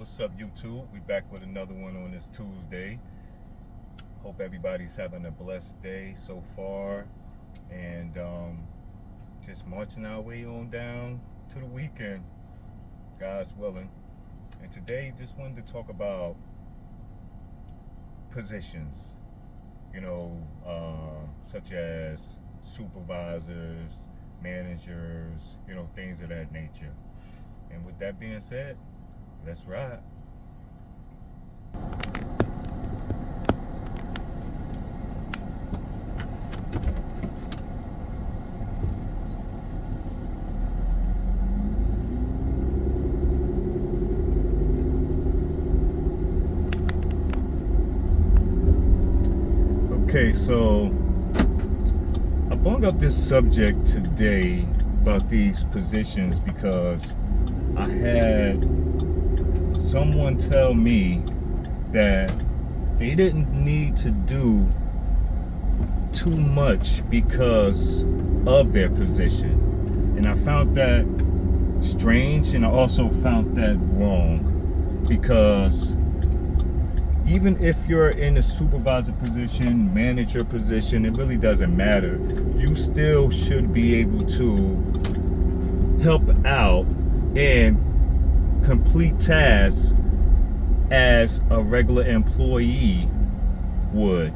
What's up, YouTube? We back with another one on this Tuesday. Hope everybody's having a blessed day so far, and just marching our way on down to the weekend, God's willing. And today, just wanted to talk about positions, such as supervisors, managers, things of that nature. And with that being said, let's ride. Okay, so I brought up this subject today about these positions because I had someone tell me that they didn't need to do too much because of their position. And I found that strange, and I also found that wrong, because even if you're in a supervisor position, manager position, it really doesn't matter. You still should be able to help out and complete tasks as a regular employee would.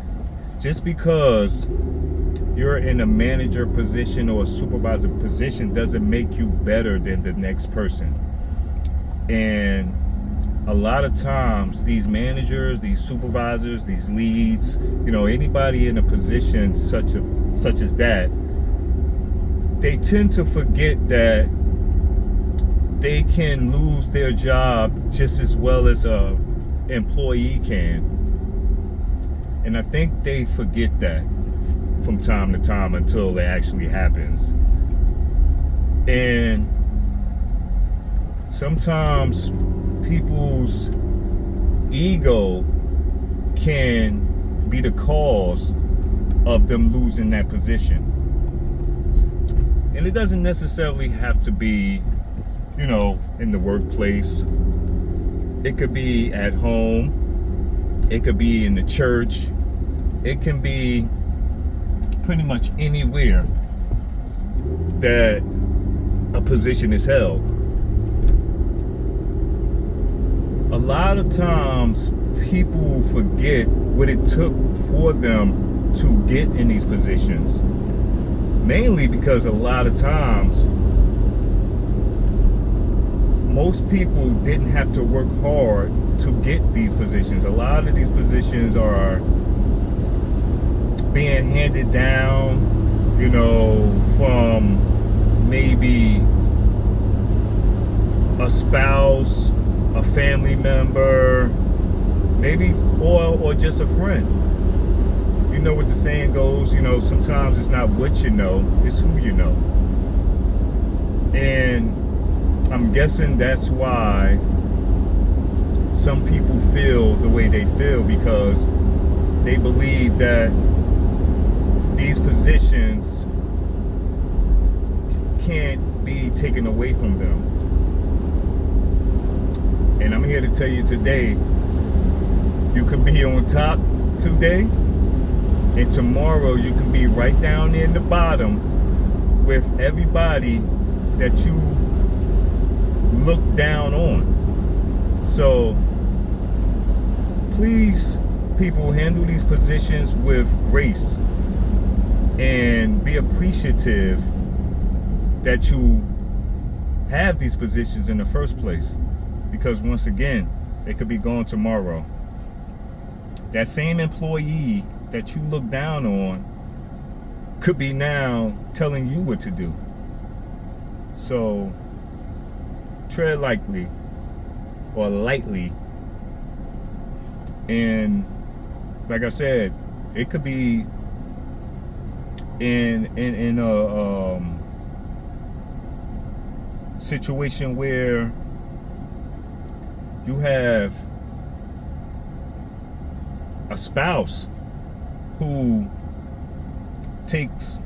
Just because you're in a manager position or a supervisor position doesn't make you better than the next person. And a lot of times these managers, these supervisors, these leads, anybody in a position such as that, they tend to forget that they can lose their job just as well as a employee can. And I think they forget that from time to time until it actually happens. And sometimes people's ego can be the cause of them losing that position. And it doesn't necessarily have to be in the workplace. It could be at home. It could be in the church. It can be pretty much anywhere that a position is held. A lot of times people forget what it took for them to get in these positions. Mainly because a lot of times most people didn't have to work hard to get these positions. A lot of these positions are being handed down, from maybe a spouse, a family member, maybe, or just a friend. You know what the saying goes, sometimes it's not what you know, it's who you know. And I'm guessing that's why some people feel the way they feel, because they believe that these positions can't be taken away from them. And I'm here to tell you today, you can be on top today, and tomorrow you can be right down in the bottom with everybody that you look down on. So please, people, handle these positions with grace and be appreciative that you have these positions in the first place, because once again, they could be gone tomorrow. That same employee that you look down on could be now telling you what to do. So tread lightly, or lightly. And like I said, it could be in a situation where you have a spouse who takes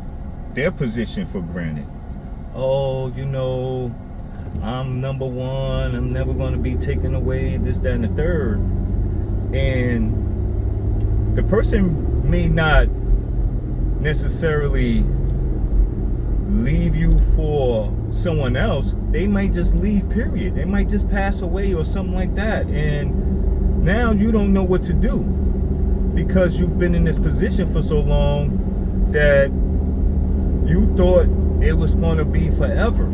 their position for granted. Oh, I'm number one, I'm never going to be taken away, this, that, and the third. And the person may not necessarily leave you for someone else. They might just leave, period. They might just pass away or something like that. And now you don't know what to do because you've been in this position for so long that you thought it was going to be forever.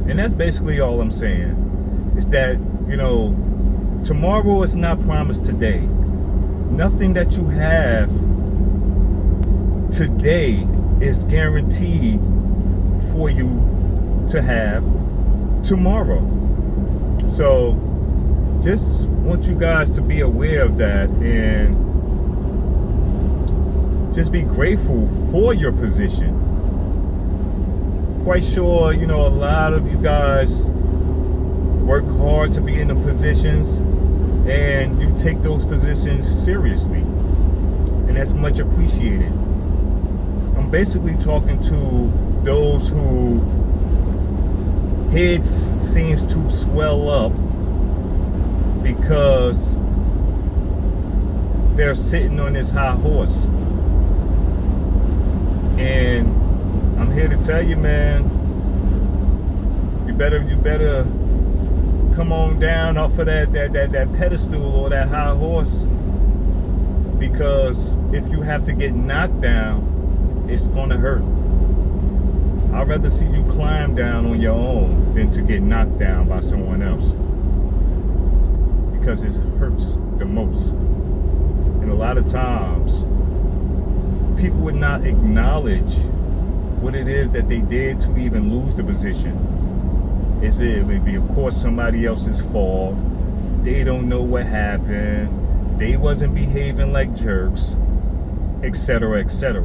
And that's basically all I'm saying. Is that, tomorrow is not promised today. Nothing that you have today is guaranteed for you to have tomorrow. So just want you guys to be aware of that and just be grateful for your position. Quite sure, a lot of you guys work hard to be in the positions and you take those positions seriously. And that's much appreciated. I'm basically talking to those who heads seems to swell up because they're sitting on this high horse. And I'm here to tell you, man, you better come on down off of that pedestal or that high horse, because if you have to get knocked down, it's gonna hurt. I'd rather see you climb down on your own than to get knocked down by someone else, because it hurts the most. And a lot of times people would not acknowledge what it is that they did to even lose the position. It would be, of course, somebody else's fault. They don't know what happened. They wasn't behaving like jerks, etc., etc.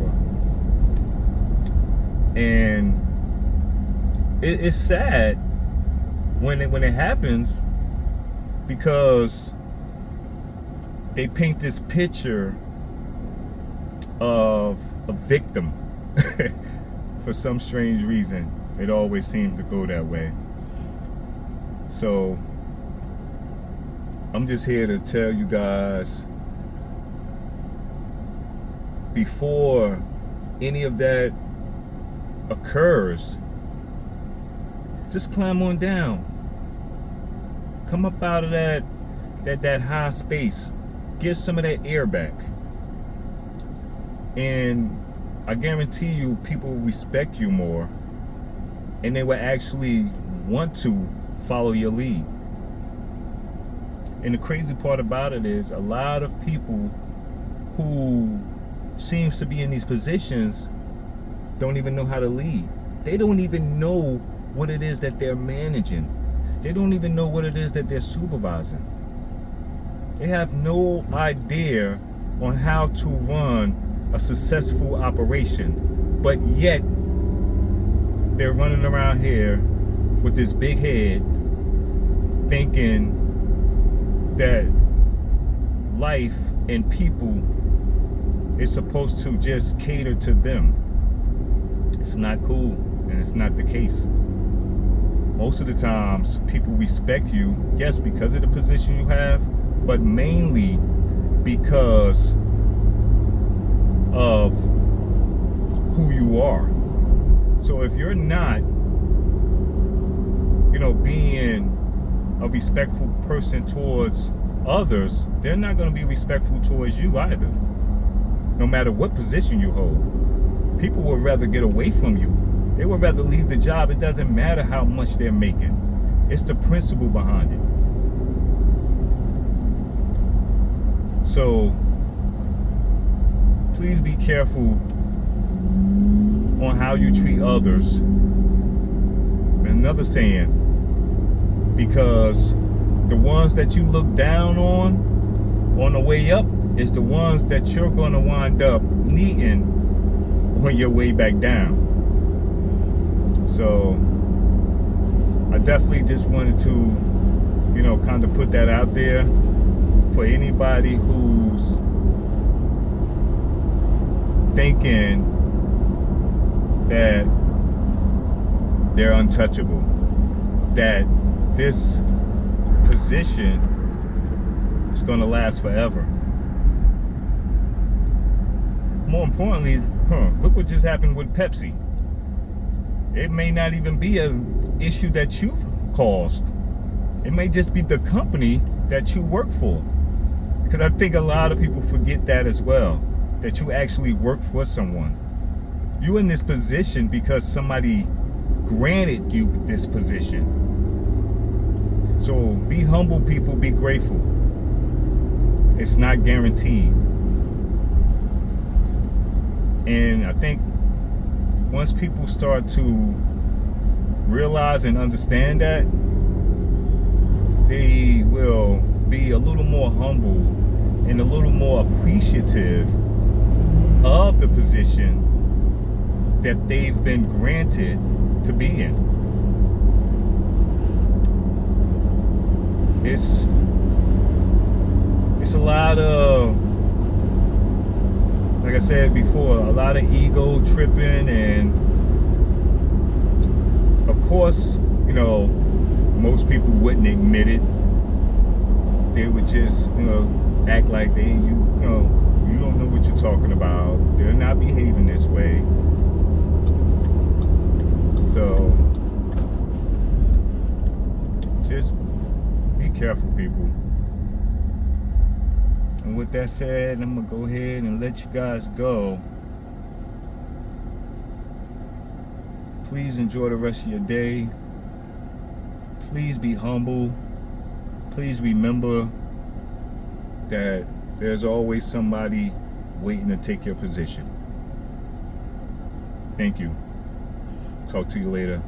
And it's sad when it happens, because they paint this picture of a victim. For some strange reason, it always seems to go that way. So I'm just here to tell you guys, before any of that occurs, just climb on down. Come up out of that high space. Get some of that air back. And I guarantee you people will respect you more, and they will actually want to follow your lead. And the crazy part about it is, a lot of people who seems to be in these positions don't even know how to lead. They don't even know what it is that they're managing. They don't even know what it is that they're supervising. They have no idea on how to run a successful operation, but yet they're running around here with this big head thinking that life and people is supposed to just cater to them. It's not cool, and it's not the case. Most of the times people respect you, yes, because of the position you have, but mainly because of who you are. So if you're not, being a respectful person towards others, they're not going to be respectful towards you either. No matter what position you hold, people would rather get away from you. They would rather leave the job. It doesn't matter how much they're making. It's the principle behind it. So please be careful on how you treat others. Another saying, because the ones that you look down on the way up is the ones that you're going to wind up needing on your way back down. So I definitely just wanted to, kind of put that out there for anybody who's thinking that they're untouchable. that this position is going to last forever. More importantly, look what just happened with Pepsi. It may not even be an issue that you've caused. It may just be the company that you work for. Because I think a lot of people forget that as well, that you actually work for someone. You're in this position because somebody granted you this position. So be humble, people, be grateful. It's not guaranteed. And I think once people start to realize and understand that, they will be a little more humble and a little more appreciative of the position that they've been granted to be in. It's a lot of, like I said before, a lot of ego tripping, and of course, most people wouldn't admit it. They would just, act like you don't know what you're talking about. They're not behaving this way. So just be careful, people. And with that said, I'm gonna go ahead and let you guys go. Please enjoy the rest of your day. Please be humble. Please remember that there's always somebody waiting to take your position. Thank you. Talk to you later.